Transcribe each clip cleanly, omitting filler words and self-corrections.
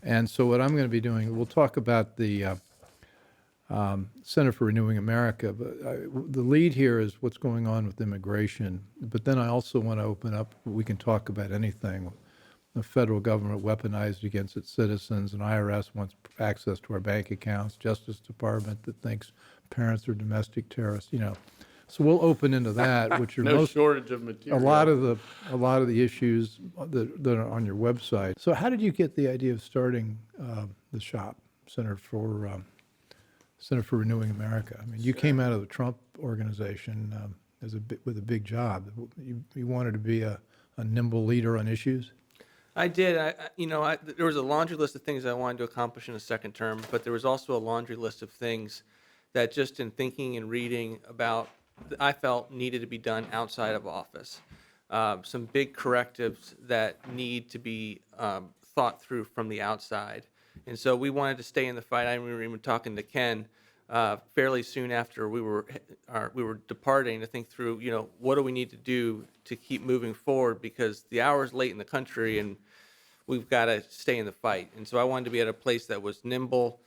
And so what I'm going to be doing, we'll talk about the Center for Renewing America, but the lead here is what's going on with immigration. But then I also want to open up, we can talk about anything. The federal government weaponized against its citizens, and IRS wants access to our bank accounts, Justice Department that thinks parents are domestic terrorists, So we'll open into that, which are No shortage of material. a lot of the issues that are on your website. So how did you get the idea of starting the shop, Center for Renewing America? I mean, you came out of the Trump organization with a big job. You wanted to be a nimble leader on issues. I did. There was a laundry list of things I wanted to accomplish in a second term, but there was also a laundry list of things that just in thinking and reading about, I felt needed to be done outside of office. Some big correctives that need to be thought through from the outside. And so we wanted to stay in the fight. I remember even talking to Ken fairly soon after we were departing to think through, what do we need to do to keep moving forward, because the hour is late in the country and we've got to stay in the fight. And so I wanted to be at a place that was nimble.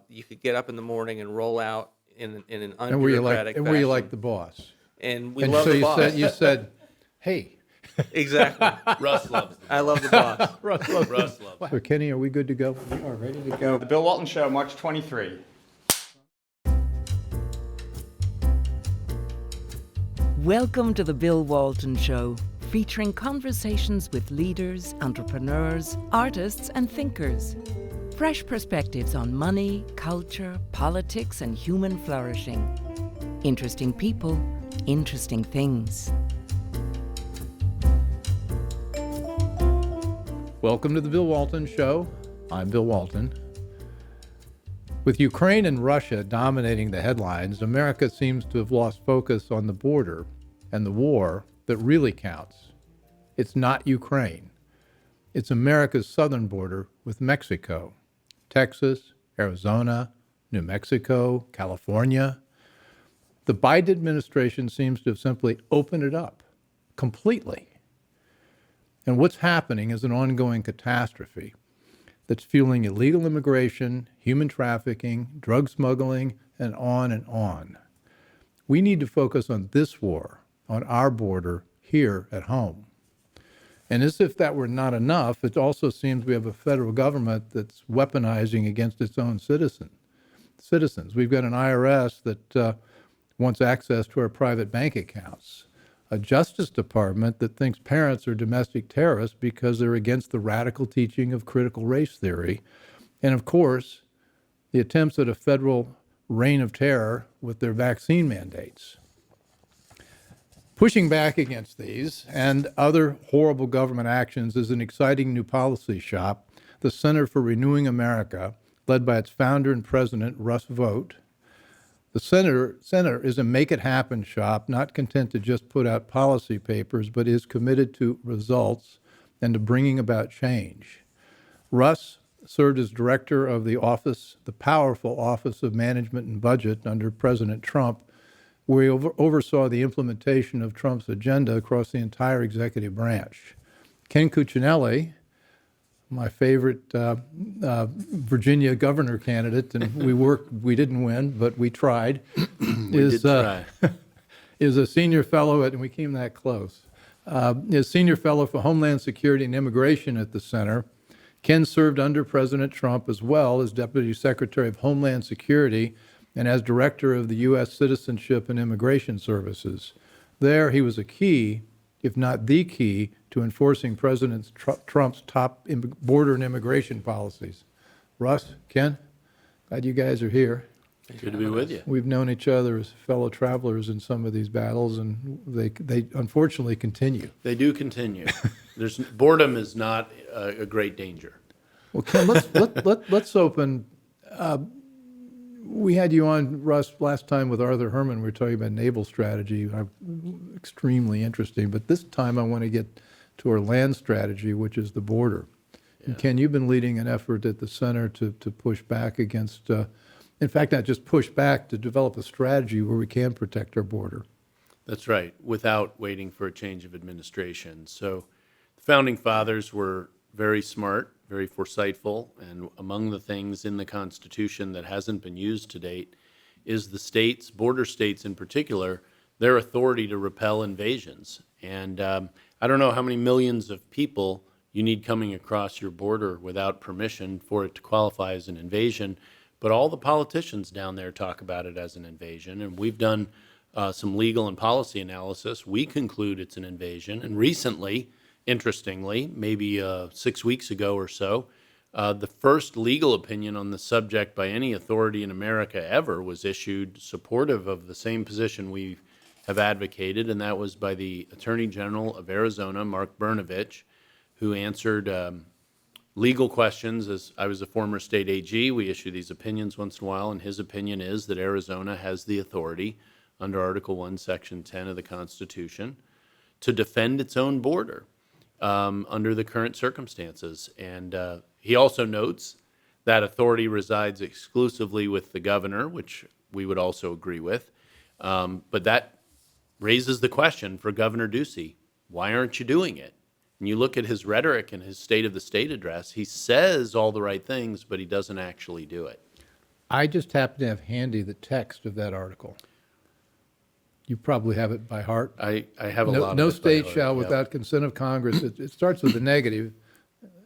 You could get up in the morning and roll out in an unbureaucratic fashion. And were you like the boss? And we love the boss. You said, hey. Exactly. Russ loves it. I love the boss. Russ loves it. So Kenny, are we good to go? We are ready to go. The Bill Walton Show, March 23. Welcome to the Bill Walton Show, featuring conversations with leaders, entrepreneurs, artists, and thinkers. Fresh perspectives on money, culture, politics, and human flourishing. Interesting people, interesting things. Welcome to the Bill Walton Show. I'm Bill Walton. With Ukraine and Russia dominating the headlines, America seems to have lost focus on the border and the war that really counts. It's not Ukraine. It's America's southern border with Mexico, Texas, Arizona, New Mexico, California. The Biden administration seems to have simply opened it up completely. And what's happening is an ongoing catastrophe that's fueling illegal immigration, human trafficking, drug smuggling, and on and on. We need to focus on this war, on our border here at home. And as if that were not enough, it also seems we have a federal government that's weaponizing against its own citizens. We've got an IRS that wants access to our private bank accounts, a Justice Department that thinks parents are domestic terrorists because they're against the radical teaching of critical race theory, and of course, the attempts at a federal reign of terror with their vaccine mandates. Pushing back against these and other horrible government actions is an exciting new policy shop, the Center for Renewing America, led by its founder and president, Russ Vought. The center is a make-it-happen shop, not content to just put out policy papers, but is committed to results and to bringing about change. Russ served as director of the powerful Office of Management and Budget under President Trump, where he oversaw the implementation of Trump's agenda across the entire executive branch. Ken Cuccinelli, my favorite Virginia governor candidate, and we didn't win, but we tried, is a senior fellow and we came that close, is senior fellow for Homeland Security and Immigration at the center. Ken served under President Trump as well as Deputy Secretary of Homeland Security and as Director of the U.S. Citizenship and Immigration Services. There, he was a key, if not the key, to enforcing President Trump's top border and immigration policies. Russ, Ken, glad you guys are here. Good to be with you. We've known each other as fellow travelers in some of these battles, and they unfortunately continue. They do continue. Boredom is not a great danger. Well, Ken, let's open. We had you on, Russ, last time with Arthur Herman. We were talking about naval strategy. Extremely interesting. But this time I want to get to our land strategy, which is the border. Yeah. And Ken, you've been leading an effort at the center to push back against, in fact, not just push back, to develop a strategy where we can protect our border. That's right, without waiting for a change of administration. So the founding fathers were very smart very foresightful. And among the things in the Constitution that hasn't been used to date is the states, border states in particular, their authority to repel invasions. And I don't know how many millions of people you need coming across your border without permission for it to qualify as an invasion. But all the politicians down there talk about it as an invasion. And we've done some legal and policy analysis. We conclude it's an invasion. And recently, interestingly, maybe 6 weeks ago or so, the first legal opinion on the subject by any authority in America ever was issued supportive of the same position we have advocated, and that was by the Attorney General of Arizona, Mark Brnovich, who answered legal questions. As I was a former state AG, we issue these opinions once in a while, and his opinion is that Arizona has the authority under Article 1, Section 10 of the Constitution to defend its own border under the current circumstances. And he also notes that authority resides exclusively with the governor, which we would also agree with. But that raises the question for Governor Ducey, why aren't you doing it? And you look at his rhetoric and his State of the State address, he says all the right things, but he doesn't actually do it. I just happen to have handy the text of that article. You probably have it by heart. I have a No, lot of no it by state heart, shall, yeah. without consent of Congress, it starts with the negative,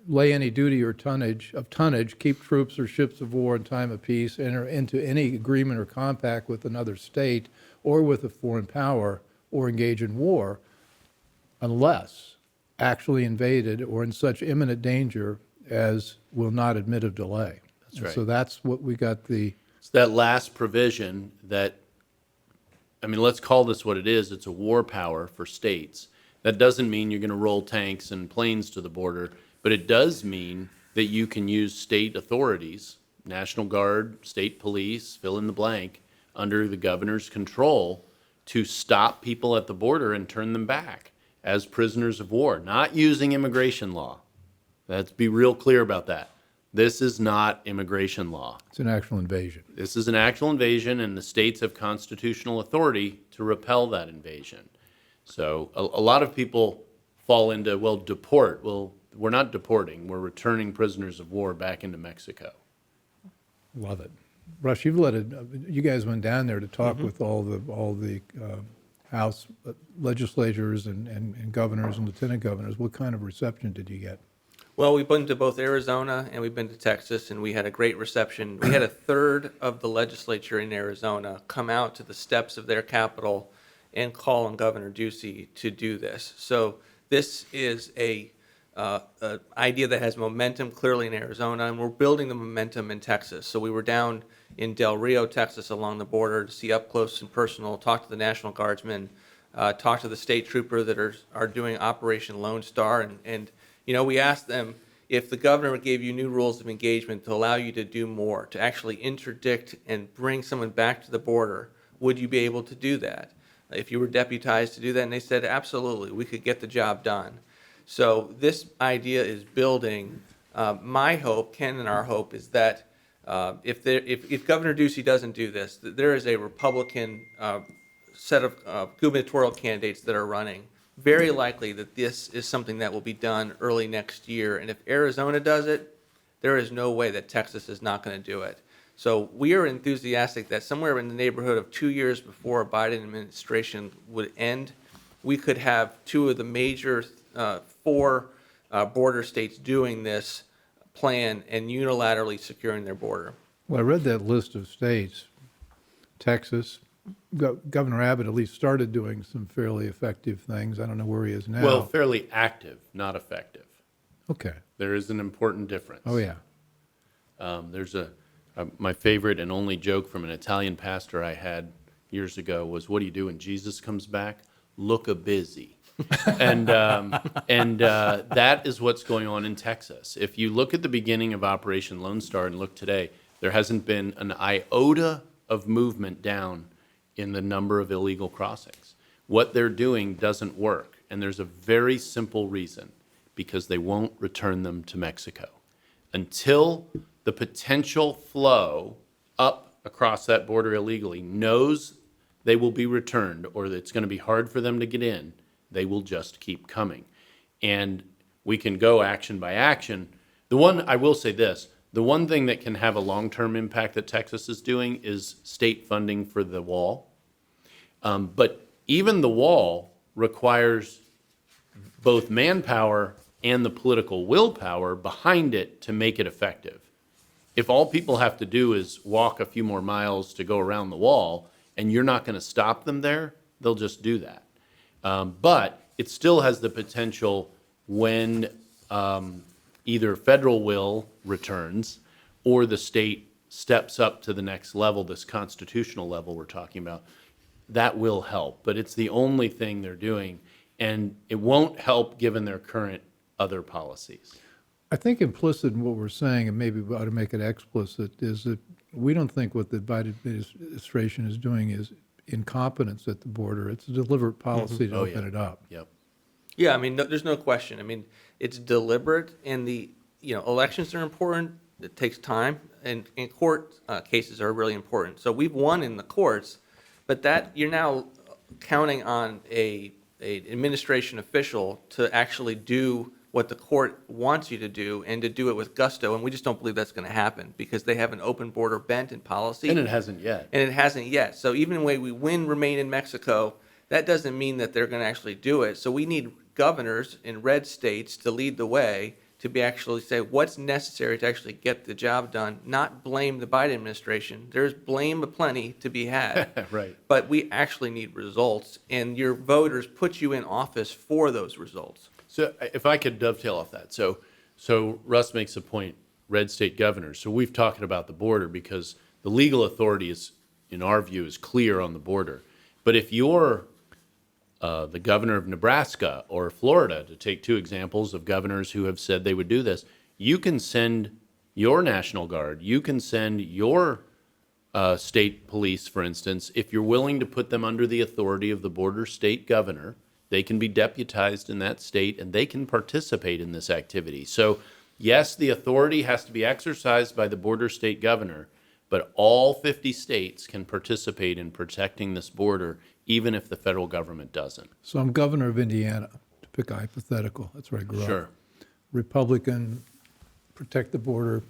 lay any duty or tonnage, keep troops or ships of war in time of peace, enter into any agreement or compact with another state or with a foreign power, or engage in war, unless actually invaded or in such imminent danger as will not admit of delay. That's And right. So that's what we got the, It's that last provision that, I mean, let's call this what it is. It's a war power for states. That doesn't mean you're going to roll tanks and planes to the border, but it does mean that you can use state authorities, National Guard, state police, fill in the blank, under the governor's control to stop people at the border and turn them back as prisoners of war, not using immigration law. Let's be real clear about that. This is not immigration law. it's an actual invasion. This is an actual invasion, and the states have constitutional authority to repel that invasion. So a lot of people fall into, well, deport. Well, we're not deporting. We're returning prisoners of war back into Mexico. Love it. Russ, you guys went down there to talk with all the House legislators and governors and lieutenant governors. What kind of reception did you get? Well, we've been to both Arizona and we've been to Texas, and we had a great reception. We had a third of the legislature in Arizona come out to the steps of their capital and call on Governor Ducey to do this. So this is a idea that has momentum clearly in Arizona, and we're building the momentum in Texas. So we were down in Del Rio, Texas, along the border to see up close and personal, talk to the National Guardsmen, talk to the state trooper that are doing Operation Lone Star, and you know, we asked them if the governor gave you new rules of engagement to allow you to do more, to actually interdict and bring someone back to the border, would you be able to do that? If you were deputized to do that? And they said, absolutely, we could get the job done. So this idea is building. My hope, Ken and our hope, is that if Governor Ducey doesn't do this, that there is a Republican set of gubernatorial candidates that are running. Very likely that this is something that will be done early next year. And if Arizona does it, there is no way that Texas is not going to do it. So we are enthusiastic that somewhere in the neighborhood of 2 years before a Biden administration would end, we could have two of the major four border states doing this plan and unilaterally securing their border. Well, I read that list of states. Texas, Governor Abbott at least started doing some fairly effective things. I don't know where he is now. Well, fairly active, not effective. Okay. There is an important difference. Oh, yeah. There's my favorite and only joke from an Italian pastor I had years ago was, what do you do when Jesus comes back? Look-a-busy. and that is what's going on in Texas. If you look at the beginning of Operation Lone Star and look today, there hasn't been an iota of movement down in the number of illegal crossings. What they're doing doesn't work, and there's a very simple reason, because they won't return them to Mexico. Until the potential flow up across that border illegally knows they will be returned or that it's going to be hard for them to get in, they will just keep coming. And we can go action by action. I will say this, the one thing that can have a long-term impact that Texas is doing is state funding for the wall. But even the wall requires both manpower and the political willpower behind it to make it effective. If all people have to do is walk a few more miles to go around the wall, and you're not going to stop them there, they'll just do that. But it still has the potential when either federal will returns or the state steps up to the next level, this constitutional level we're talking about, that will help. But it's the only thing they're doing, and it won't help given their current other policies. I think implicit in what we're saying, and maybe we ought to make it explicit, is that we don't think what the Biden administration is doing is incompetence at the border. It's a deliberate policy to open it up. Yep. Yeah, I mean, there's no question. I mean, it's deliberate, and elections are important. It takes time, and court cases are really important. So we've won in the courts, but that you're now counting on a administration official to actually do what the court wants you to do and to do it with gusto, and we just don't believe that's going to happen because they have an open border bent in policy. And it hasn't yet. And it hasn't yet. So even the way we win remain in Mexico, that doesn't mean that they're going to actually do it. So we need governors in red states to lead the way to be actually say what's necessary to actually get the job done, not blame the Biden administration. There's blame aplenty to be had. Right. But we actually need results, and your voters put you in office for those results. So if I could dovetail off that. So Russ makes a point, red state governors. So we've talked about the border because the legal authority is, in our view, is clear on the border. But if you're the governor of Nebraska or Florida, to take two examples of governors who have said they would do this, you can send your National Guard, you can send your state police, for instance, if you're willing to put them under the authority of the border state governor. They can be deputized in that state, and they can participate in this activity. So, yes, the authority has to be exercised by the border state governor, but all 50 states can participate in protecting this border, even if the federal government doesn't. So I'm governor of Indiana, to pick a hypothetical. That's where I grew Sure. up. Republican, protect the border.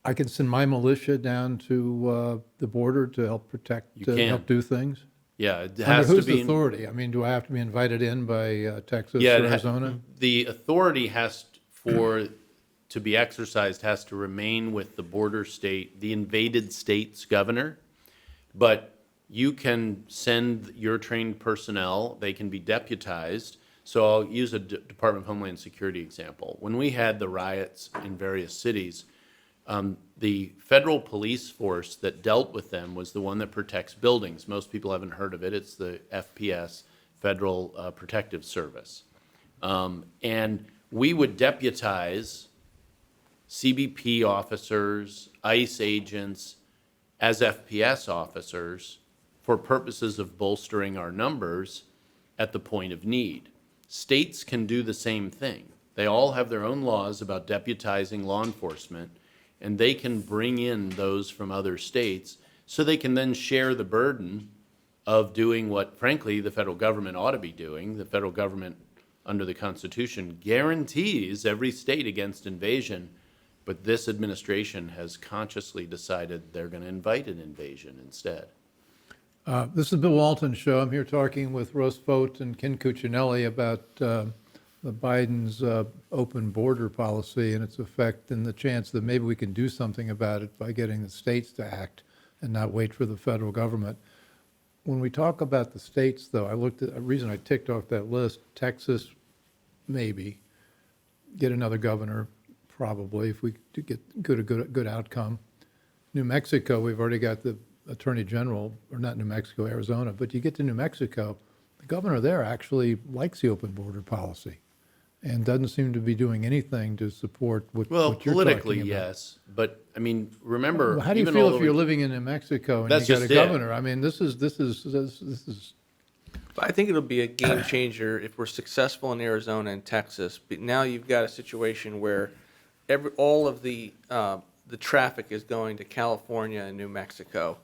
I can send my militia down to the border to help protect, You to can. help do things. Yeah, it Under has to whose be. authority? I mean, do I have to be invited in by Texas Yeah, or Arizona? the authority to be exercised has to remain with the border state, the invaded state's governor. But you can send your trained personnel, they can be deputized. So I'll use a Department of Homeland Security example. When we had the riots in various cities, the federal police force that dealt with them was the one that protects buildings. Most people haven't heard of it. It's the FPS, Federal Protective Service. And we would deputize CBP officers, ICE agents as FPS officers for purposes of bolstering our numbers at the point of need. States can do the same thing. They all have their own laws about deputizing law enforcement, and they can bring in those from other states so they can then share the burden of doing what, frankly, the federal government ought to be doing. The federal government, under the Constitution, guarantees every state against invasion, but this administration has consciously decided they're going to invite an invasion instead. This is the Bill Walton Show. I'm here talking with Russ Vought and Ken Cuccinelli about Biden's open border policy and its effect and the chance that maybe we can do something about it by getting the states to act and not wait for the federal government. When we talk about the states, though, I looked at a reason I ticked off that list. Texas, maybe. Get another governor, probably, if we do get a good outcome. New Mexico, we've already got the attorney general, or not New Mexico, Arizona, but you get to New Mexico, the governor there actually likes the open border policy and doesn't seem to be doing anything to support what you're talking about. Well, politically, yes, but I mean, remember, Well, how do you even feel all if the you're way- living in New Mexico and That's you got a just it. governor? I mean, this is But I think it'll be a game changer if we're successful in Arizona and Texas. But now you've got a situation where all of the traffic is going to California and New Mexico.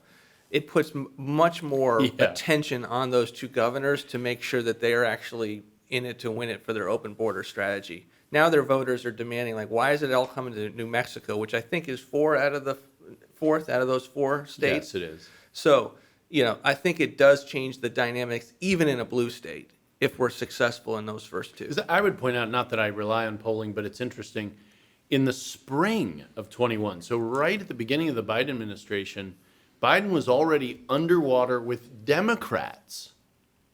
It puts much more attention on those two governors to make sure that they are actually in it to win it for their open border strategy. Now their voters are demanding, like, why is it all coming to New Mexico, which I think is fourth out of those 4 states. Yes, it is. So, I think it does change the dynamics, even in a blue state, if we're successful in those first 2. 'Cause I would point out, not that I rely on polling, but it's interesting, in the spring of 21, so right at the beginning of the Biden administration, Biden was already underwater with Democrats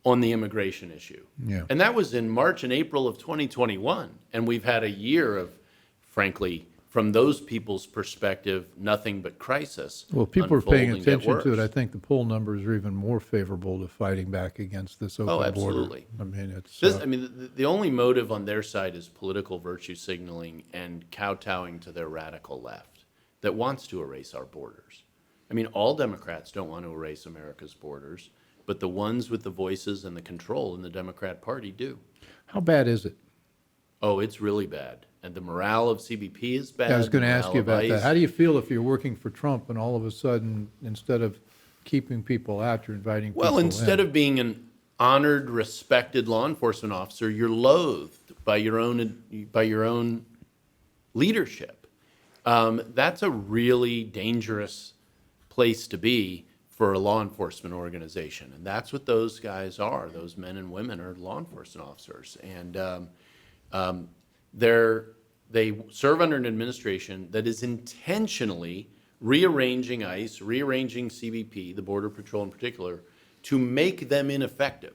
on the immigration issue. Yeah. And that was in March and April of 2021. And we've had a year of, frankly, from those people's perspective, nothing but crisis. Well, people are paying unfold and get attention to it. I worse. think the poll numbers are even more favorable to fighting back against this open border. absolutely. I mean, it's The only motive on their side is political virtue signaling and kowtowing to their radical left that wants to erase our borders. I mean, all Democrats don't want to erase America's borders, but the ones with the voices and the control in the Democrat Party do. how bad is it? Oh, it's really bad. And the morale of CBP is bad. I was going to the ask morale you of about that. ICE. How do you feel if you're working for Trump and all of a sudden, instead of keeping people out, you're inviting people Well, in? instead of being an honored, respected law enforcement officer, you're loathed by your own leadership. That's a really dangerous place to be for a law enforcement organization, and that's what those guys are. Those men and women are law enforcement officers, and they serve under an administration that is intentionally rearranging ICE, rearranging CBP, the Border Patrol in particular, to make them ineffective.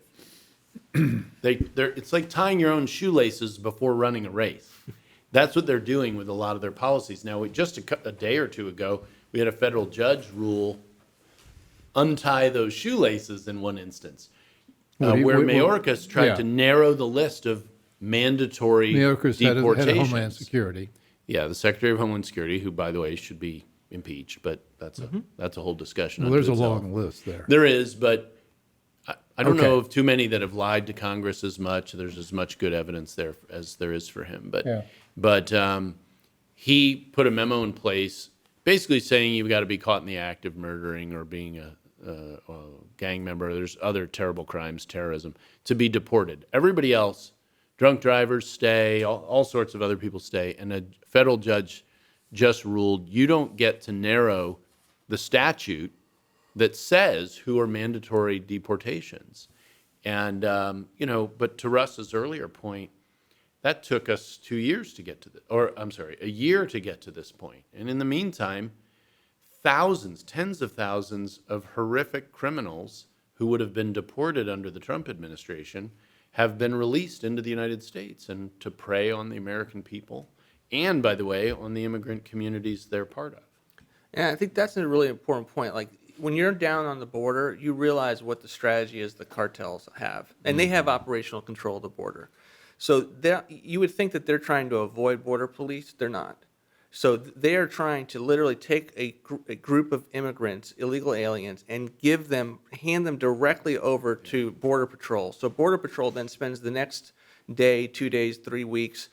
It's like tying your own shoelaces before running a race. That's what they're doing with a lot of their policies. Now, just a day or two ago, we had a federal judge rule untie those shoelaces in one instance, where Mayorkas tried to narrow the list of mandatory Mayorkas head of deportations. Homeland Security. Yeah, the Secretary of Homeland Security, who, by the way, should be impeached, but that's a whole discussion. Well, unto there's a itself. long list there. There is, but I don't Okay. know of too many that have lied to Congress as much. There's as much good evidence there as there is for him. But he put a memo in place basically saying you've got to be caught in the act of murdering or being a gang member. There's other terrible crimes, terrorism, to be deported. Everybody else, drunk drivers stay, all sorts of other people stay. And a federal judge just ruled you don't get to narrow the statute that says who are mandatory deportations. And, but to Russ's earlier point, that took us 2 years to get to a year to get to this point. And in the meantime, thousands, tens of thousands of horrific criminals who would have been deported under the Trump administration have been released into the United States and to prey on the American people and, by the way, on the immigrant communities they're part of. And I think that's a really important point. Like, when you're down on the border, you realize what the strategy is the cartels have. And they have operational control of the border. So you would think that they're trying to avoid border police. They're not. So they are trying to literally take a group of immigrants, illegal aliens, and hand them directly over to Border Patrol. So Border Patrol then spends the next day, 2 days, 3 weeks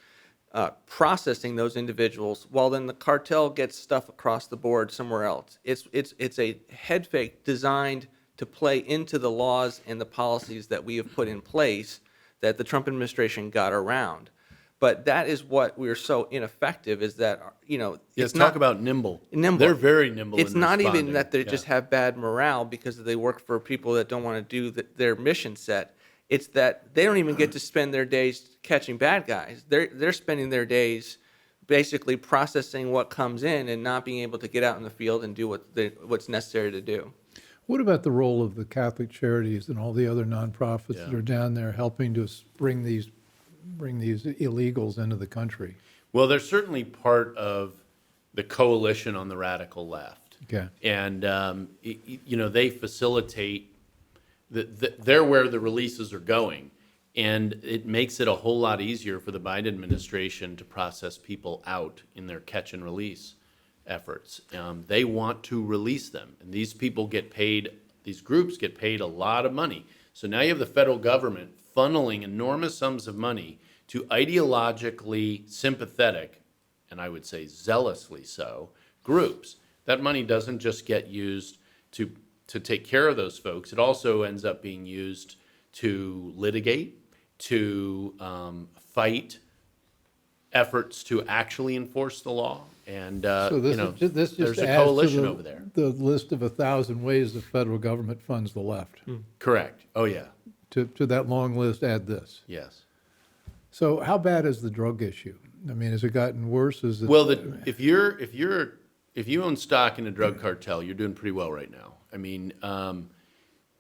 processing those individuals, while then the cartel gets stuff across the board somewhere else. It's a head fake designed to play into the laws and the policies that we have put in place that the Trump administration got around. But that is what we're so ineffective is that, Yes, talk about nimble. Nimble. They're very nimble. It's in not even responding. that they just have bad morale because they work for people that don't want to do their mission set. It's that they don't even get to spend their days catching bad guys. They're spending their days basically processing what comes in and not being able to get out in the field and do what's necessary to do. What about the role of the Catholic Charities and all the other nonprofits that are down there helping to bring these illegals into the country? Well, they're certainly part of the coalition on the radical left. Okay. And, they facilitate, they're where the releases are going. And it makes it a whole lot easier for the Biden administration to process people out in their catch and release efforts. They want to release them. And these people these groups get paid a lot of money. So now you have the federal government funneling enormous sums of money to ideologically sympathetic, and I would say zealously so, groups. That money doesn't just get used to take care of those folks. It also ends up being used to litigate, to fight efforts to actually enforce the law. And, So you know, this there's just a adds to coalition over there. the list of 1,000 ways the federal government funds the left. Correct. Oh, yeah. To that long list, add this. Yes. So how bad is the drug issue? I mean, has it gotten worse? Is it? Well, if you own stock in a drug cartel, you're doing pretty well right now. I mean,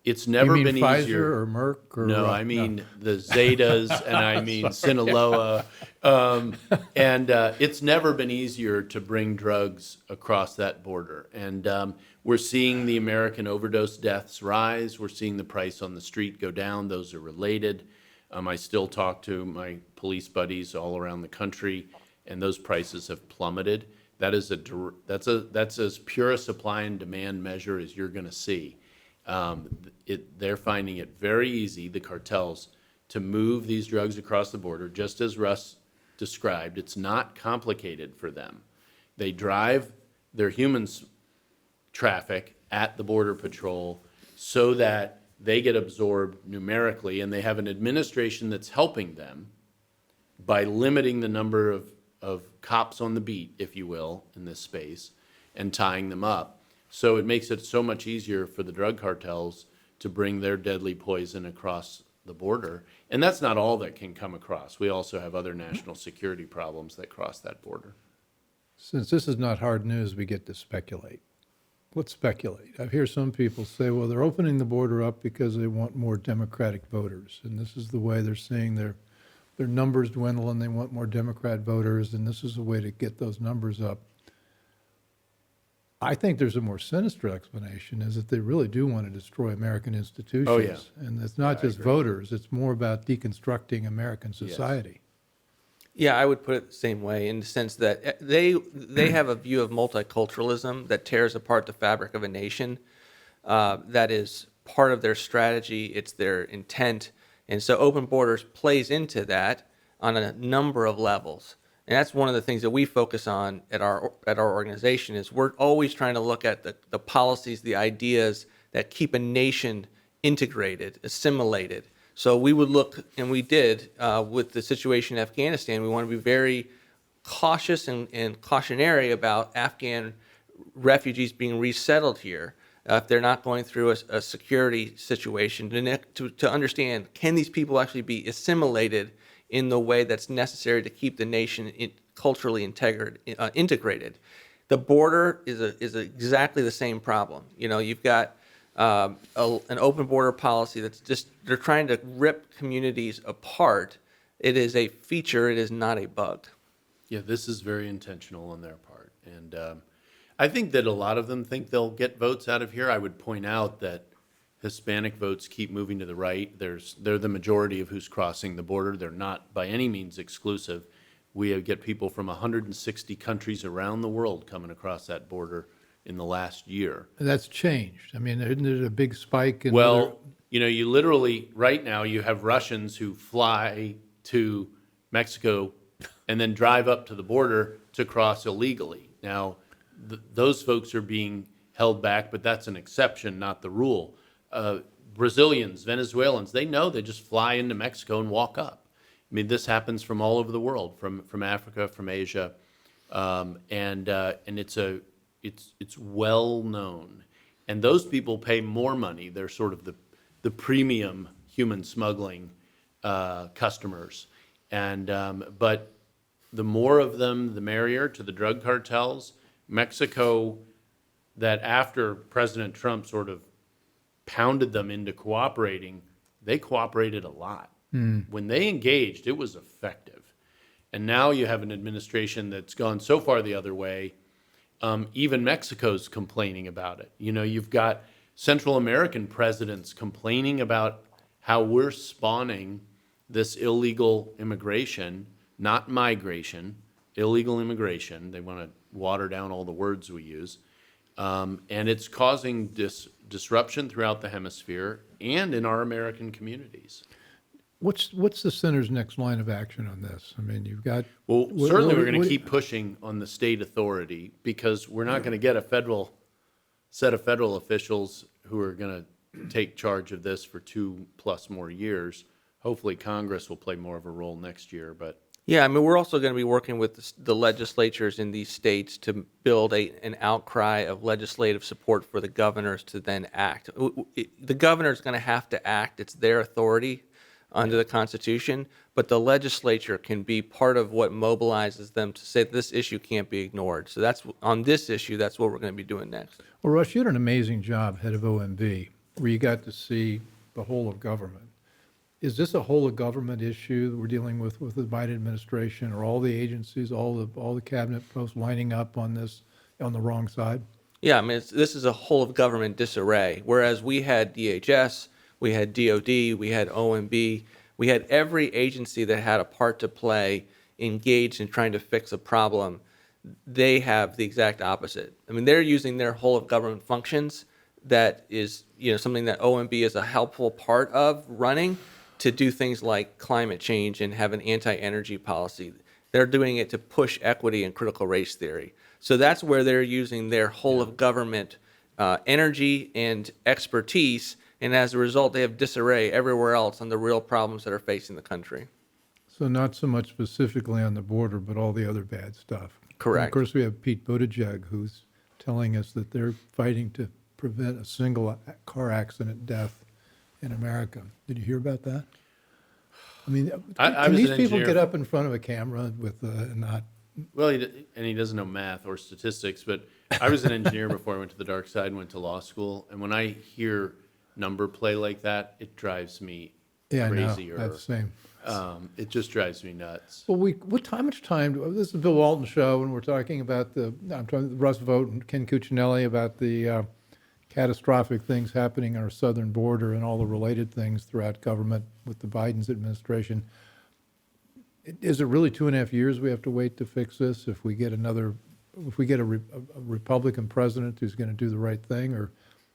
it's you never mean been Pfizer easier. or Merck or? No, I mean the Zetas, and I mean Sinaloa, and it's never been easier to bring drugs across that border. And we're seeing the American overdose deaths rise. We're seeing the price on the street go down. Those are related. I still talk to my police buddies all around the country, and those prices have plummeted. That's as pure a supply and demand measure as you're going to see. They're finding it very easy, the cartels, to move these drugs across the border, just as Russ described. It's not complicated for them. They drive their humans traffic at the Border Patrol so that they get absorbed numerically, and they have an administration that's helping them by limiting the number of cops on the beat, if you will, in this space, and tying them up. So it makes it so much easier for the drug cartels to bring their deadly poison across the border. And that's not all that can come across. We also have other national security problems that cross that border. Since this is not hard news, we get to speculate. Let's speculate. I hear some people say, well, they're opening the border up because they want more Democratic voters. And this is the way they're seeing their numbers dwindle, and they want more Democrat voters, and this is a way to get those numbers up. I think there's a more sinister explanation, is that they really do want to destroy American institutions. Oh, yeah. And it's not just voters, it's more about deconstructing American society. Yeah, I would put it the same way, in the sense that they have a view of multiculturalism that tears apart the fabric of a nation. That is part of their strategy. It's their intent. And so open borders plays into that on a number of levels. And that's one of the things that we focus on at our organization, is we're always trying to look at the policies, the ideas that keep a nation integrated, assimilated. So we would look, and we did, with the situation in Afghanistan. We want to be very cautious and cautionary about Afghan refugees being resettled here. If they're not going through a security situation, to understand, can these people actually be assimilated in the way that's necessary to keep the nation culturally integrated? The border is exactly the same problem. You know, you've got an open border policy that's just, they're trying to rip communities apart. It is a feature, it is not a bug. Yeah, this is very intentional on their part. And I think that a lot of them think they'll get votes out of here. I would point out that Hispanic votes keep moving to the right. They're the majority of who's crossing the border. They're not by any means exclusive. We get people from 160 countries around the world coming across that border in the last year. And that's changed. I mean, isn't it a big spike in Well, you know, you literally, right now, you have Russians who fly to Mexico and then drive up to the border to cross illegally. Now, those folks are being held back, but that's an exception, not the rule. Brazilians, Venezuelans, they know they just fly into Mexico and walk up. I mean, this happens from all over the world, from Africa, from Asia, and it's well known. And those people pay more money. They're sort of the premium human smuggling customers. And but the more of them, the merrier to the drug cartels. Mexico, that after President Trump sort of pounded them into cooperating, they cooperated a lot. When they engaged, it was effective. And now you have an administration that's gone so far the other way, even Mexico's complaining about it. You know, you've got Central American presidents complaining about how we're spawning this illegal immigration, not migration, illegal immigration. They want to water down all the words we use. And it's causing disruption throughout the hemisphere and in our American communities. What's the center's next line of action on this? I mean, you've got... Well, certainly we're going to keep pushing on the state authority, because we're not going to get a set of federal officials who are going to take charge of this for 2+ more years. Hopefully Congress will play more of a role next year, but Yeah, I mean, we're also going to be working with the legislatures in these states to build an outcry of legislative support for the governors to then act. The governor's going to have to act. It's their authority under the Constitution, but the legislature can be part of what mobilizes them to say this issue can't be ignored. So that's on this issue, that's what we're going to be doing next. Well, Russ, you did an amazing job, head of OMB, where you got to see the whole of government. Is this a whole of government issue that we're dealing with the Biden administration? Are all the agencies, all the cabinet posts lining up on this on the wrong side? Yeah, I mean, this is a whole of government disarray. Whereas we had DHS, we had DOD, we had OMB, we had every agency that had a part to play engaged in trying to fix a problem. They have the exact opposite. I mean, they're using their whole of government functions that is, something that OMB is a helpful part of running to do things like climate change and have an anti-energy policy. They're doing it to push equity and critical race theory. So that's where they're using their whole of government energy and expertise, and as a result, they have disarray everywhere else on the real problems that are facing the country. So not so much specifically on the border, but all the other bad stuff. Correct. And of course, we have Pete Buttigieg, who's telling us that they're fighting to prevent a single car accident death in America. Did you hear about that? I mean, I can was these an people engineer. get up in front of a camera with not? Well, and he doesn't know math or statistics, but I was an engineer before I went to the dark side and went to law school. And when I hear number play like that, it drives me Yeah, I know. crazy. That's the same. It just drives me nuts. Well, how much time? This is the Bill Walton Show, and we're talking about I'm talking Russ Vought and Ken Cuccinelli about the catastrophic things happening on our southern border and all the related things throughout government with the Biden's administration. Is it really 2.5 years we have to wait to fix this if we get a Republican president who's going to do the right thing? Or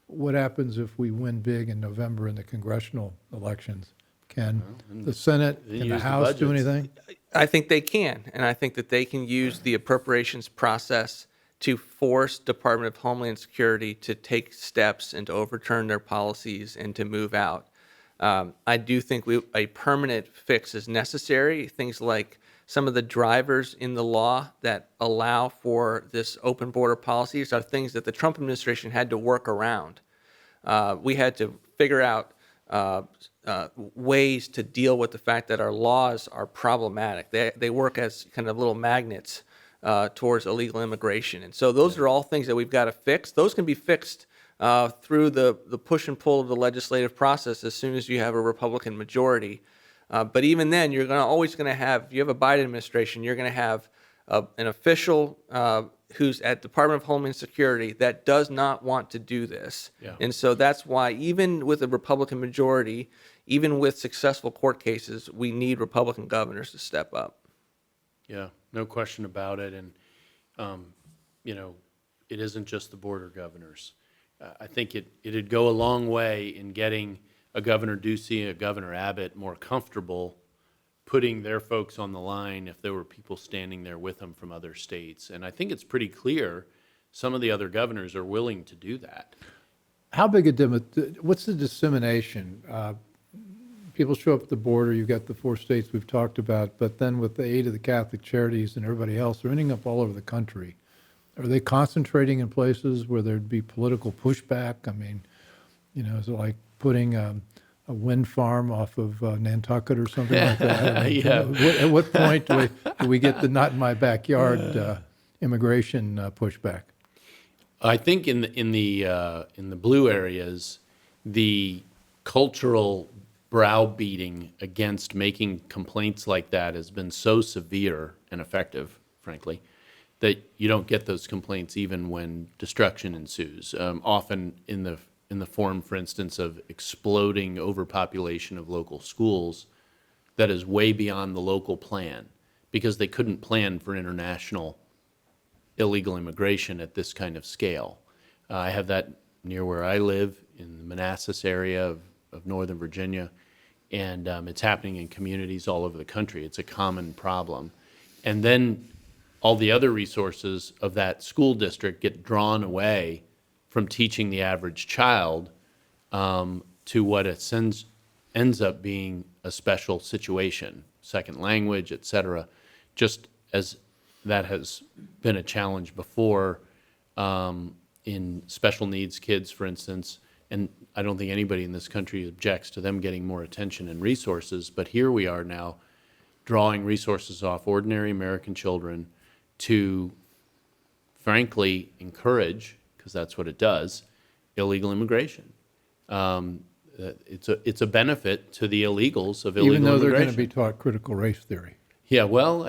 what happens if we win big in November in the congressional elections? Can the Senate then and the use the House do budgets. anything? I think they can, and I think that they can use the appropriations process to force Department of Homeland Security to take steps and to overturn their policies and to move out. I do think a permanent fix is necessary. Things like some of the drivers in the law that allow for this open border policies are things that the Trump administration had to work around. We had to figure out ways to deal with the fact that our laws are problematic. They work as kind of little magnets towards illegal immigration. And so those are all things that we've got to fix. Those can be fixed through the push and pull of the legislative process as soon as you have a Republican majority. But even then, you're always going to have, if you have a Biden administration, you're going to have an official who's at Department of Homeland Security that does not want to do this. Yeah. And so that's why even with a Republican majority, even with successful court cases, we need Republican governors to step up. Yeah, no question about it. And, it isn't just the border governors. I think it'd go a long way in getting a Governor Ducey and a Governor Abbott more comfortable putting their folks on the line if there were people standing there with them from other states. And I think it's pretty clear some of the other governors are willing to do that. How big what's the dissemination? People show up at the border, you've got the 4 states we've talked about, but then with the aid of the Catholic Charities and everybody else, they're ending up all over the country. Are they concentrating in places where there'd be political pushback? I mean, is it like putting a wind farm off of Nantucket or something like that? I mean, Yeah. At what point do we get the not in my backyard immigration pushback? I think in the blue areas, the cultural browbeating against making complaints like that has been so severe and effective, frankly, that you don't get those complaints even when destruction ensues. Often in the form, for instance, of exploding overpopulation of local schools that is way beyond the local plan because they couldn't plan for international illegal immigration at this kind of scale. I have that near where I live in the Manassas area of Northern Virginia, and it's happening in communities all over the country. It's a common problem. And then all the other resources of that school district get drawn away from teaching the average child to what ends up being a special situation, second language, et cetera. just as that has been a challenge before in special needs kids, for instance, and I don't think anybody in this country objects to them getting more attention and resources, but here we are now drawing resources off ordinary American children to, frankly, encourage, because that's what it does, illegal immigration. It's a benefit to the illegals of illegal Even though they're immigration. going to be taught critical race theory. Yeah, well,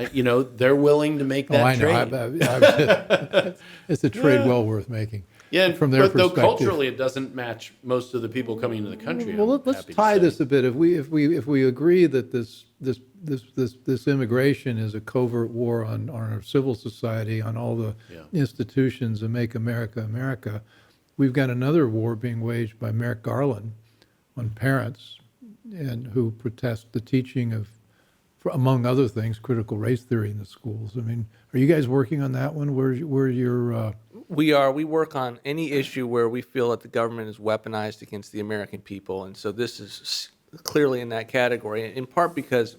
they're willing to make that Oh, I know. trade. It's a trade well worth making. Yeah, and from their but though perspective. culturally it doesn't match most of the people coming into the country. Well, I'm let's happy to tie say. this a bit. If we agree that this immigration is a covert war on our civil society, on all the Yeah. institutions that make America America, we've got another war being waged by Merrick Garland on parents and who protest the teaching of, among other things, critical race theory in the schools. I mean, are you guys working on that one? Where your We work on any issue where we feel that the government is weaponized against the American people. And so this is clearly in that category, in part because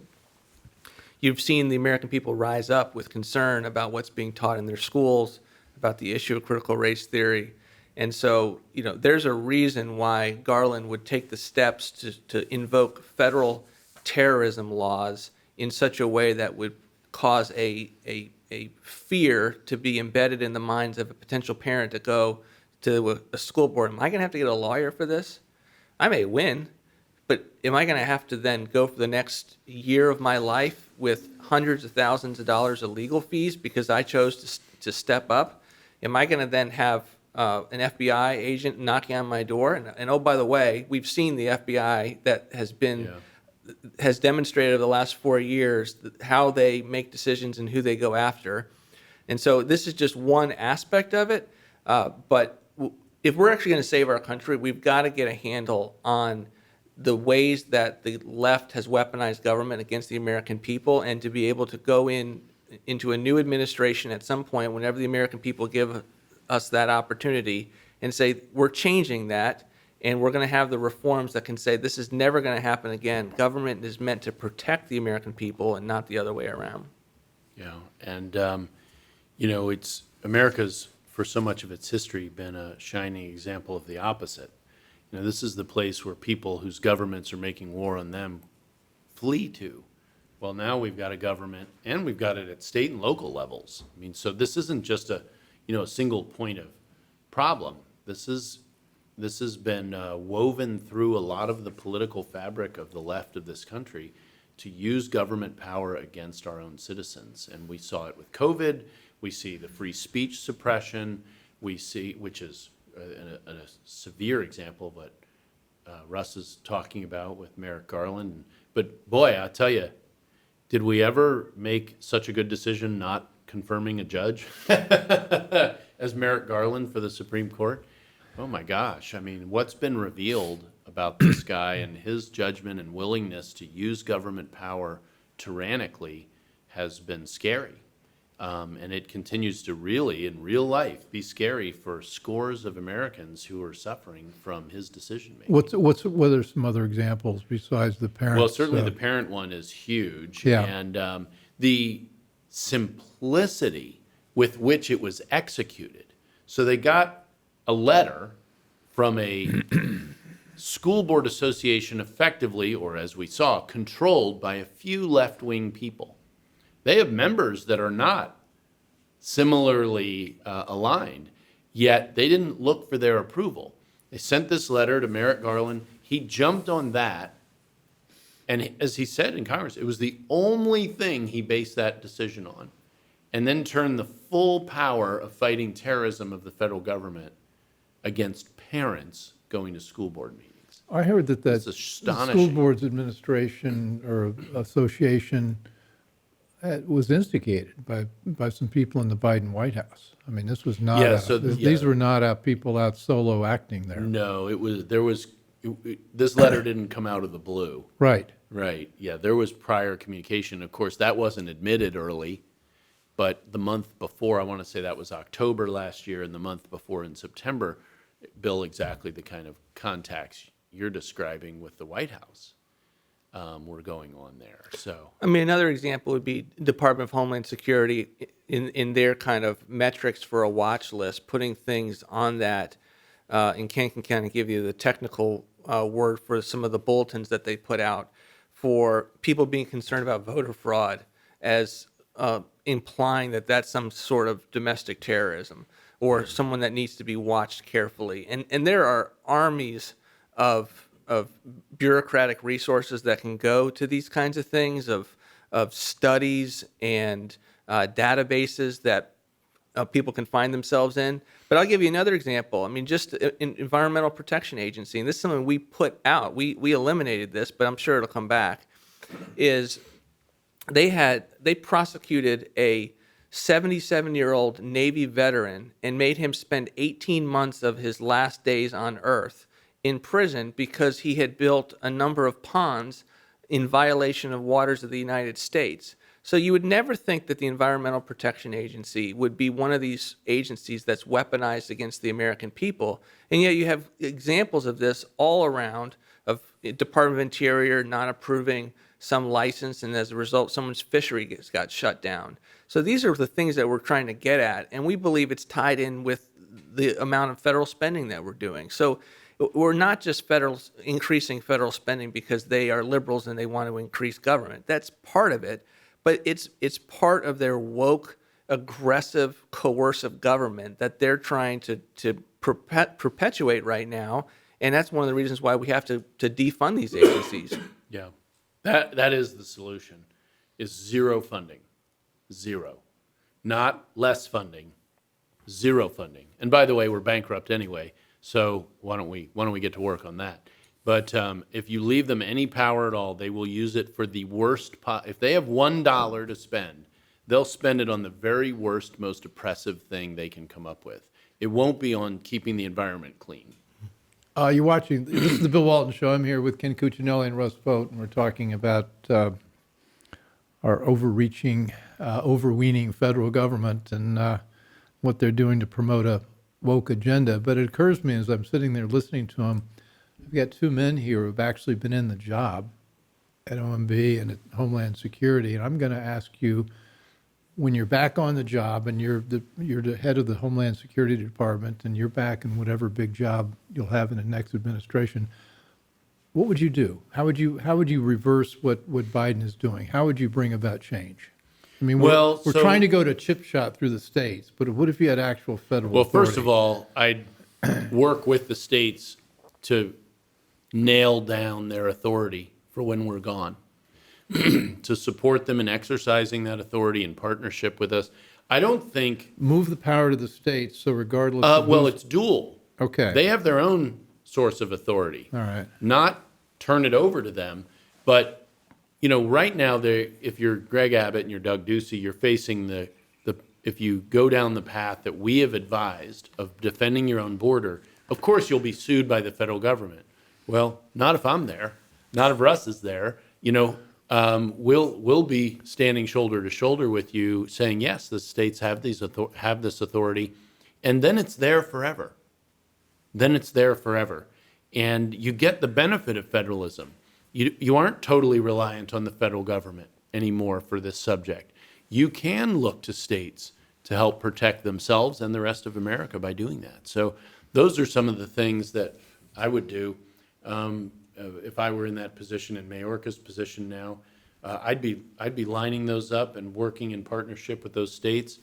you've seen the American people rise up with concern about what's being taught in their schools, about the issue of critical race theory. And so, there's a reason why Garland would take the steps to invoke federal terrorism laws in such a way that would cause a fear to be embedded in the minds of a potential parent to go to a school board. Am I going to have to get a lawyer for this? I may win, but am I going to have to then go for the next year of my life with hundreds of thousands of dollars of legal fees because I chose to step up? Am I going to then have an FBI agent knocking on my door? And oh, by the way, we've seen the FBI that has demonstrated over the last 4 years how they make decisions and who they go after. And so this is just one aspect of it. But if we're actually going to save our country, we've got to get a handle on the ways that the left has weaponized government against the American people, and to be able to go into a new administration at some point whenever the American people give us that opportunity and say, we're changing that. And we're going to have the reforms that can say this is never going to happen again. Government is meant to protect the American people and not the other way around. Yeah, and it's America's, for so much of its history, been a shining example of the opposite. This is the place where people whose governments are making war on them flee to. Well, now we've got a government, and we've got it at state and local levels. I mean, so this isn't just a single point of problem. This has been woven through a lot of the political fabric of the left of this country to use government power against our own citizens. And we saw it with COVID. We see the free speech suppression. We see, which is a severe example of what Russ is talking about with Merrick Garland. But boy, I'll tell you, did we ever make such a good decision not confirming a judge as Merrick Garland for the Supreme Court? Oh my gosh, I mean, what's been revealed about this guy and his judgment and willingness to use government power tyrannically has been scary. And it continues to really, in real life, be scary for scores of Americans who are suffering from his decision-making. what are some other examples besides the parents? Well, certainly the parent one is huge. Yeah. And the simplicity with which it was executed. So they got a letter from a school board association effectively, or as we saw, controlled by a few left-wing people. They have members that are not similarly aligned, yet they didn't look for their approval. They sent this letter to Merrick Garland. He jumped on that, and as he said in Congress, it was the only thing he based that decision on, and then turned the full power of fighting terrorism of the federal government against parents going to school board meetings. I heard that It's the School astonishing. Boards Administration or Association was instigated by some people in the Biden White House. I mean, this was not, Yeah, so these were not people out solo acting there. No, this letter didn't come out of the blue. Right. Right, yeah, there was prior communication. Of course, that wasn't admitted early, but the month before, I want to say that was October last year, and the month before in September, Bill, exactly the kind of contacts you're describing with the White House. were going on there. So I mean, another example would be Department of Homeland Security in their kind of metrics for a watch list, putting things on that. And Ken can kind of give you the technical word for some of the bulletins that they put out for people being concerned about voter fraud as implying that that's some sort of domestic terrorism or someone that needs to be watched carefully. And there are armies of bureaucratic resources that can go to these kinds of things, of studies and databases that people can find themselves in. But I'll give you another example. I mean, just Environmental Protection Agency, and this is something we put out. We eliminated this, but I'm sure it'll come back. Is they prosecuted a 77-year-old Navy veteran and made him spend 18 months of his last days on Earth in prison because he had built a number of ponds in violation of waters of the United States. So you would never think that the Environmental Protection Agency would be one of these agencies that's weaponized against the American people. And yet you have examples of this all around, of Department of Interior not approving some license, and as a result, someone's fishery got shut down. So these are the things that we're trying to get at, and we believe it's tied in with the amount of federal spending that we're doing. So we're not just increasing federal spending because they are liberals and they want to increase government. That's part of it. But it's part of their woke, aggressive, coercive government that they're trying to perpetuate right now, and that's one of the reasons why we have to defund these agencies. yeah, that is the solution, is zero funding. Zero. Not less funding, zero funding. And by the way, we're bankrupt anyway, so why don't we get to work on that? But if you leave them any power at all, they will use it for the worst. If they have $1 to spend, they'll spend it on the very worst, most oppressive thing they can come up with. It won't be on keeping the environment clean. You're watching, this is the Bill Walton Show. I'm here with Ken Cuccinelli and Russ Vought, and we're talking about our overreaching, overweening federal government and what they're doing to promote a woke agenda. But it occurs to me as I'm sitting there listening to them, I've got two men here who've actually been in the job at OMB and at Homeland Security, and I'm going to ask you, when you're back on the job and you're the head of the Homeland Security Department and you're back in whatever big job you'll have in the next administration, what would you do? How would you reverse what Biden is doing? How would you bring about change? I mean, we're trying to go to chip shot through the states, but what if you had actual federal Well, authority? first of all, I'd work with the states to nail down their authority for when we're gone, to support them in exercising that authority in partnership with us. I don't think... Move the power to the states, so regardless of well, it's dual. Okay. They have their own source of authority. All right. Not turn it over to them, but, right now, if you're Greg Abbott and you're Doug Ducey, you're facing if you go down the path that we have advised of defending your own border, of course you'll be sued by the federal government. Well, not if I'm there, not if Russ is there. We'll be standing shoulder to shoulder with you, saying yes, the states have this authority, and then it's there forever. And you get the benefit of federalism. You aren't totally reliant on the federal government anymore for this subject. You can look to states to help protect themselves and the rest of America by doing that. So those are some of the things that I would do. If I were in that position, in Mayorkas' position now, I'd be lining those up and working in partnership with those states,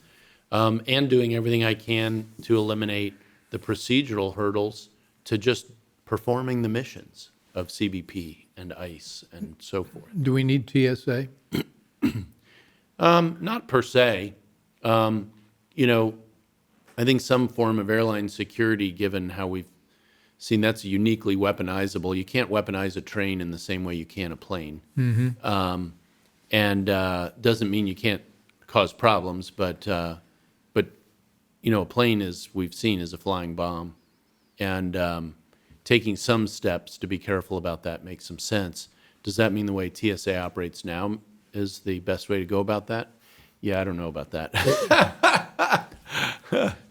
and doing everything I can to eliminate the procedural hurdles to just performing the missions of CBP and ICE and so forth. Do we need TSA? Not per se. I think some form of airline security, given how we've seen that's uniquely weaponizable. You can't weaponize a train in the same way you can a plane. Mm-hmm. And doesn't mean you can't cause problems, but a plane, as we've seen, is a flying bomb. And taking some steps to be careful about that makes some sense. Does that mean the way TSA operates now is the best way to go about that? Yeah, I don't know about that.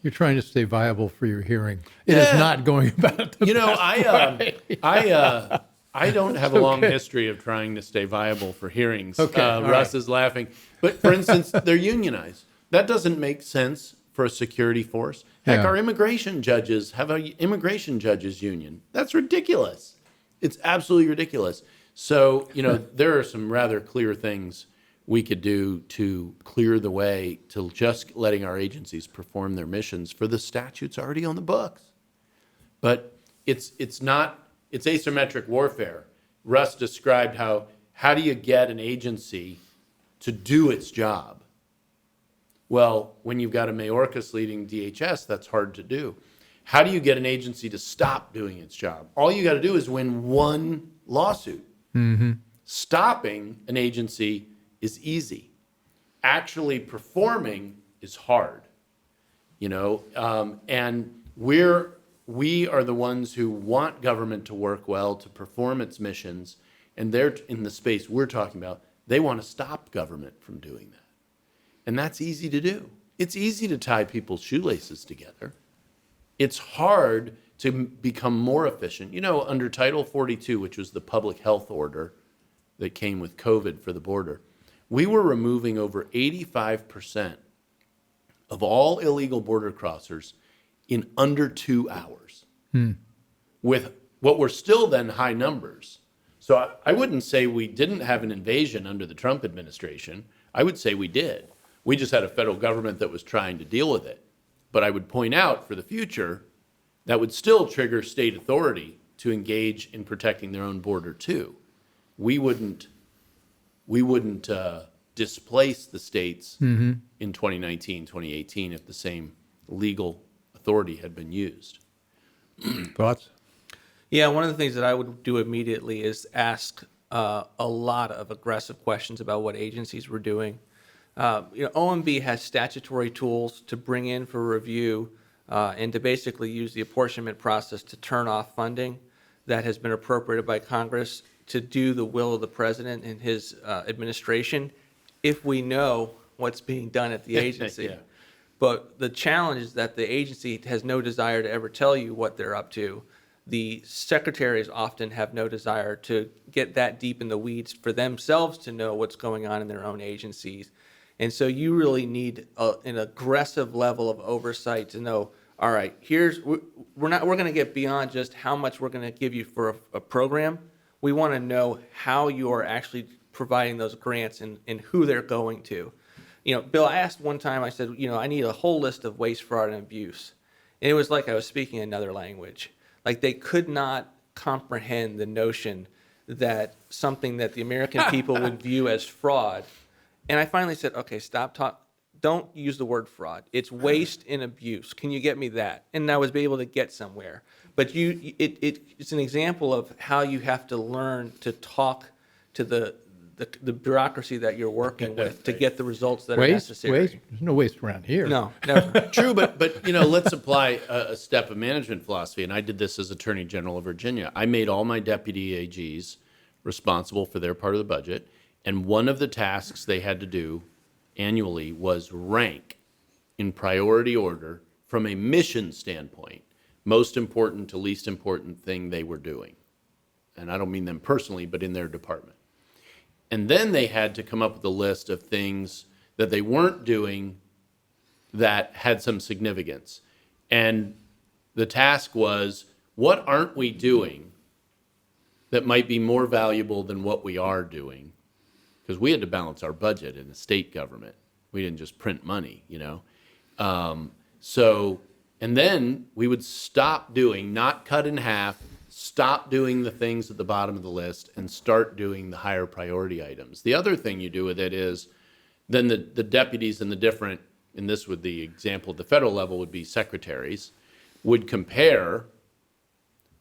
You're trying to stay viable for your hearing. It is not going about the best way. I I don't have a long history of trying to stay viable for hearings. Okay, all Russ right. is laughing. But for instance, they're unionized. That doesn't make sense for a security force. Heck, Yeah. our immigration judges have an immigration judges union. That's ridiculous. It's absolutely ridiculous. So, there are some rather clear things we could do to clear the way to just letting our agencies perform their missions for the statutes already on the books. But it's asymmetric warfare. Russ described how do you get an agency to do its job? Well, when you've got a Mayorkas leading DHS, that's hard to do. How do you get an agency to stop doing its job? All you got to do is win one lawsuit. Stopping an agency is easy. Actually performing is hard. And we are the ones who want government to work well, to perform its missions, and they're in the space we're talking about. They want to stop government from doing that. And that's easy to do. It's easy to tie people's shoelaces together. It's hard to become more efficient. Under Title 42, which was the public health order that came with COVID for the border, we were removing over 85% of all illegal border crossers in under 2 hours with what were still then high numbers. So I wouldn't say we didn't have an invasion under the Trump administration. I would say we did. We just had a federal government that was trying to deal with it. But I would point out for the future, that would still trigger state authority to engage in protecting their own border too. We wouldn't displace the states in 2019, 2018 if the same legal authority had been used. Thoughts? Yeah, one of the things that I would do immediately is ask a lot of aggressive questions about what agencies were doing. OMB has statutory tools to bring in for review and to basically use the apportionment process to turn off funding that has been appropriated by Congress to do the will of the president and his administration if we know what's being done at the agency. Yeah. But the challenge is that the agency has no desire to ever tell you what they're up to. The secretaries often have no desire to get that deep in the weeds for themselves to know what's going on in their own agencies. And so you really need an aggressive level of oversight to know, all right, we're going to get beyond just how much we're going to give you for a program. We want to know how you are actually providing those grants and who they're going to. Bill, I asked one time, I said, I need a whole list of waste, fraud, and abuse. And it was like I was speaking another language. Like they could not comprehend the notion that something that the American people would view as fraud. And I finally said, okay, don't use the word fraud. It's waste and abuse. Can you get me that? And I was able to get somewhere. But it's an example of how you have to learn to talk to the bureaucracy that you're working with to get the results that are necessary. Waste? There's no waste around here. No, never. True, but let's apply a step of management philosophy. And I did this as Attorney General of Virginia. I made all my deputy AGs responsible for their part of the budget. And one of the tasks they had to do annually was rank in priority order from a mission standpoint, most important to least important thing they were doing. And I don't mean them personally, but in their department. And then they had to come up with a list of things that they weren't doing that had some significance. And the task was, what aren't we doing that might be more valuable than what we are doing? Because we had to balance our budget in the state government. We didn't just print money, and then we would stop doing, not cut in half, stop doing the things at the bottom of the list and start doing the higher priority items. The other thing you do with it is then the deputies in the different, and this would the example at the federal level would be secretaries, would compare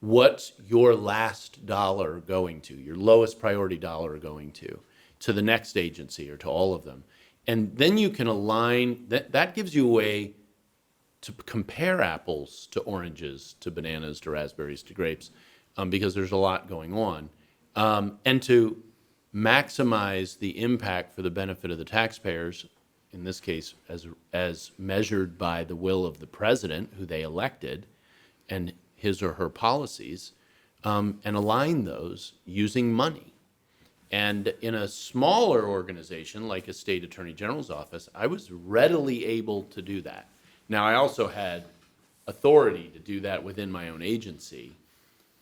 what's your last dollar going to, your lowest priority dollar going to the next agency or to all of them. And then you can align, that gives you a way to compare apples to oranges, to bananas, to raspberries, to grapes, because there's a lot going on. And to maximize the impact for the benefit of the taxpayers, in this case, as measured by the will of the president, who they elected, and his or her policies, and align those using money. And in a smaller organization like a state attorney general's office, I was readily able to do that. Now, I also had authority to do that within my own agency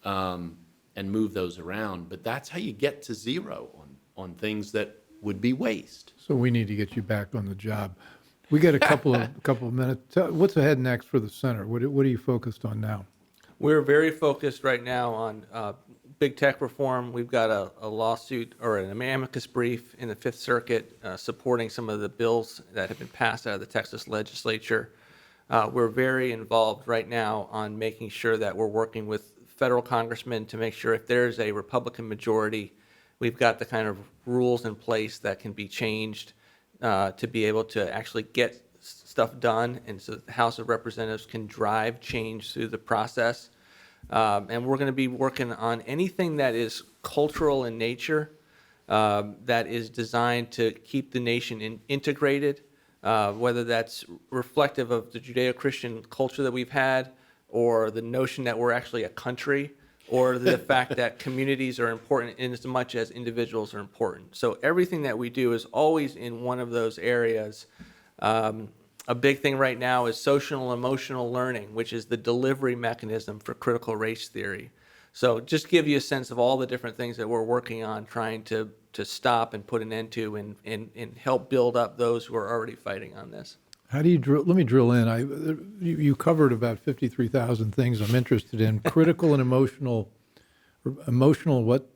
and move those around. But that's how you get to zero on things that would be waste. So we need to get you back on the job. We got a couple of minutes. What's ahead next for the center? What are you focused on now? We're very focused right now on big tech reform. We've got a lawsuit or an amicus brief in the Fifth Circuit supporting some of the bills that have been passed out of the Texas legislature. We're very involved right now on making sure that we're working with federal congressmen to make sure if there's a Republican majority, we've got the kind of rules in place that can be changed to be able to actually get stuff done, and so the House of Representatives can drive change through the process. And we're going to be working on anything that is cultural in nature, that is designed to keep the nation integrated, whether that's reflective of the Judeo-Christian culture that we've had, or the notion that we're actually a country, or the fact that communities are important in as much as individuals are important. So everything that we do is always in one of those areas. A big thing right now is social and emotional learning, which is the delivery mechanism for critical race theory. So just give you a sense of all the different things that we're working on, trying to stop and put an end to and help build up those who are already fighting on this. How do you drill? Let me drill in. You covered about 53,000 things I'm interested in. Critical and emotional what?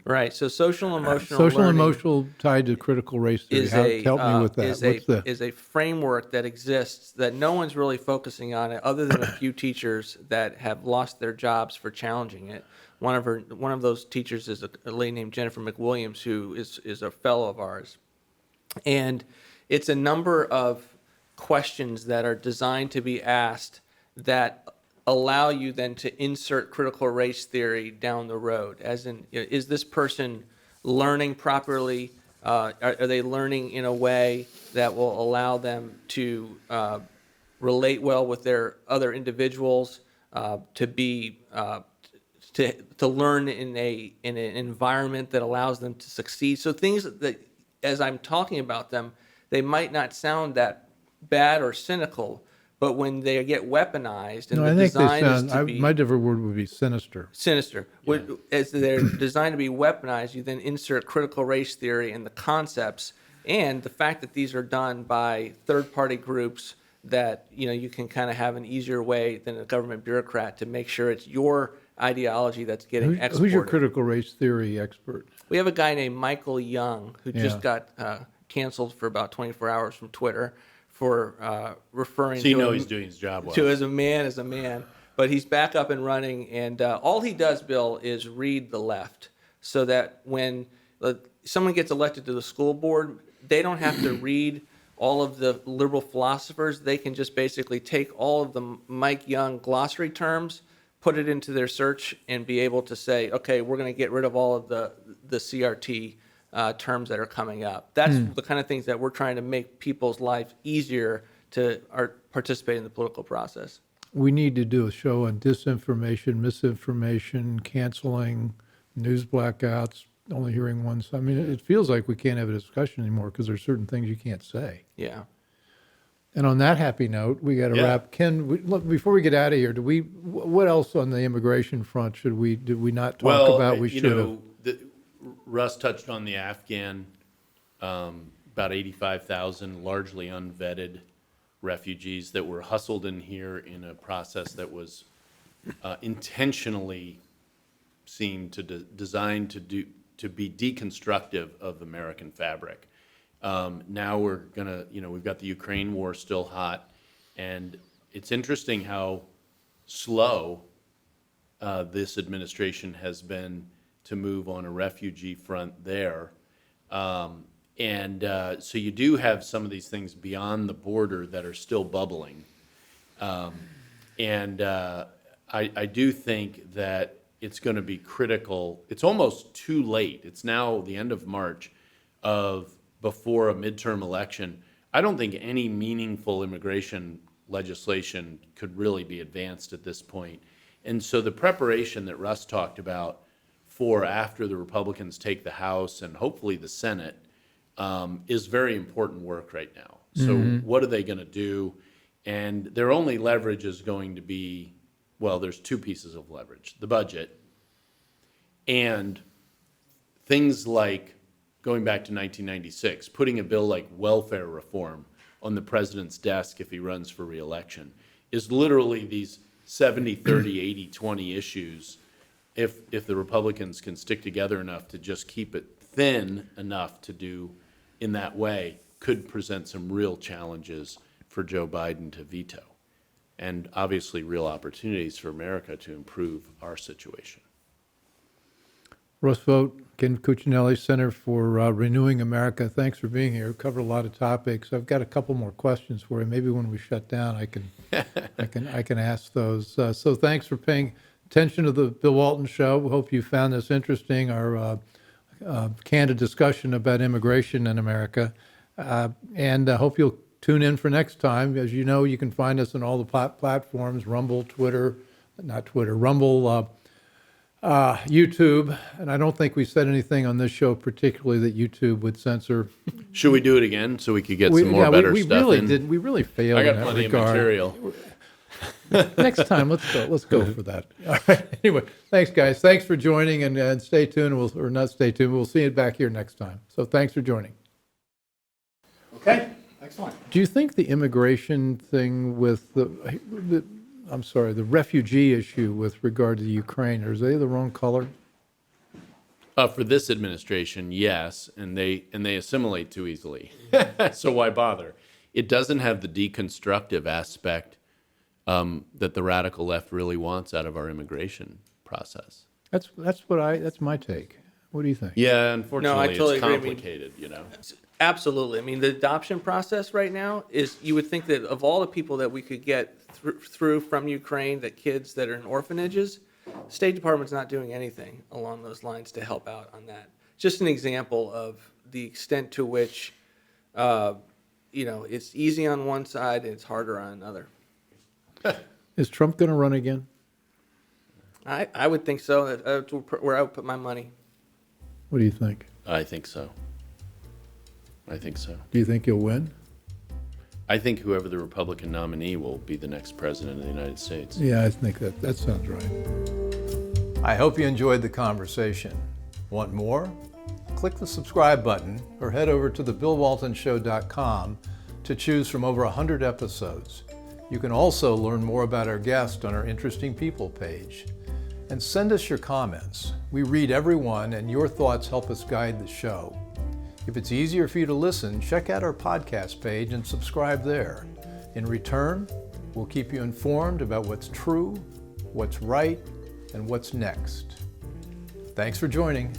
Right. So social and emotional Social and learning emotional tied to critical race theory. Help me with that. is a framework that exists that no one's really focusing on it, other than a few teachers that have lost their jobs for challenging it. One of those teachers is a lady named Jennifer McWilliams, who is a fellow of ours, and it's a number of questions that are designed to be asked that allow you then to insert critical race theory down the road. As in, is this person learning properly? Are they learning in a way that will allow them to relate well with their other individuals, to learn in an environment that allows them to succeed? So things that, as I'm talking about them, they might not sound that bad or cynical, but when they get weaponized and the design is to be... My different word would be sinister. Sinister. Yeah. As they're designed to be weaponized, you then insert critical race theory and the concepts, and the fact that these are done by third-party groups that, you can kind of have an easier way than a government bureaucrat to make sure it's your ideology that's getting exported. Who's your critical race theory expert? We have a guy named Michael Young who just got canceled for about 24 hours from Twitter for referring so he's doing his job well. To as a man, but he's back up and running, and all he does, Bill, is read the left, so that when someone gets elected to the school board, they don't have to read all of the liberal philosophers. They can just basically take all of the Mike Young glossary terms, put it into their search, and be able to say, okay, we're going to get rid of all of the CRT terms that are coming up. That's the kind of things that we're trying to make people's lives easier to participate in the political process. We need to do a show on disinformation, misinformation, canceling, news blackouts, only hearing one side. I mean, it feels like we can't have a discussion anymore because there's certain things you can't say. Yeah. And on that happy note, we got to wrap. Ken, look, before we get out of here, what else on the immigration front did we not talk about? We should have. Russ touched on the Afghan, about 85,000 largely unvetted refugees that were hustled in here in a process that was intentionally designed to be deconstructive of American fabric. Now we're gonna, we've got the Ukraine war still hot, and it's interesting how slow this administration has been to move on a refugee front there. So you do have some of these things beyond the border that are still bubbling. I do think that it's going to be critical. It's almost too late. It's now the end of March before a midterm election. I don't think any meaningful immigration legislation could really be advanced at this point. And so the preparation that Russ talked about for after the Republicans take the House and hopefully the Senate is very important work right now. So what are they going to do? And their only leverage is going to be, well, there's two pieces of leverage: the budget and things like, going back to 1996, putting a bill like welfare reform on the president's desk if he runs for re-election is literally these 70, 30, 80, 20 issues. If the Republicans can stick together enough to just keep it thin enough to do in that way, could present some real challenges for Joe Biden to veto, and obviously real opportunities for America to improve our situation. Russ Vought, Ken Cuccinelli, Center for Renewing America. Thanks for being here. Covered a lot of topics. I've got a couple more questions for you. Maybe when we shut down, I can ask those. So thanks for paying attention to the Bill Walton Show. We hope you found this interesting. Our candid discussion about immigration in America, and I hope you'll tune in for next time. As you know, you can find us on all the platforms: Rumble, Rumble. YouTube, and I don't think we said anything on this show particularly that YouTube would censor. Should we do it again so we could get some more better we stuff really in? did. We really failed I got in that plenty regard. of material. Next time, let's go for that. All right. Anyway, thanks, guys. Thanks for joining, and stay tuned. Or not stay tuned. We'll see you back here next time. So thanks for joining. Okay, excellent. Do you think the immigration thing with the refugee issue with regard to Ukraine, are they the wrong color? For this administration, yes, and they assimilate too easily. So why bother? It doesn't have the deconstructive aspect that the radical left really wants out of our immigration process. That's my take. What do you think? Yeah, unfortunately, totally it's agree. I mean, complicated, you know. Absolutely. I mean, the adoption process right now is, you would think that of all the people that we could get through from Ukraine, that kids that are in orphanages, State Department's not doing anything along those lines to help out on that. Just an example of the extent to which, it's easy on one side and it's harder on another. Is Trump going to run again? I would think so. That's where I would put my money. What do you think? I think so. Do you think he'll win? I think whoever the Republican nominee will be the next president of the United States. Yeah, I think that sounds right. I hope you enjoyed the conversation. Want more? Click the subscribe button or head over to thebillwaltonshow.com to choose from over 100 episodes. You can also learn more about our guest on our Interesting People page. And send us your comments. We read every one, and your thoughts help us guide the show. If it's easier for you to listen, check out our podcast page and subscribe there. In return, we'll keep you informed about what's true, what's right, and what's next. Thanks for joining.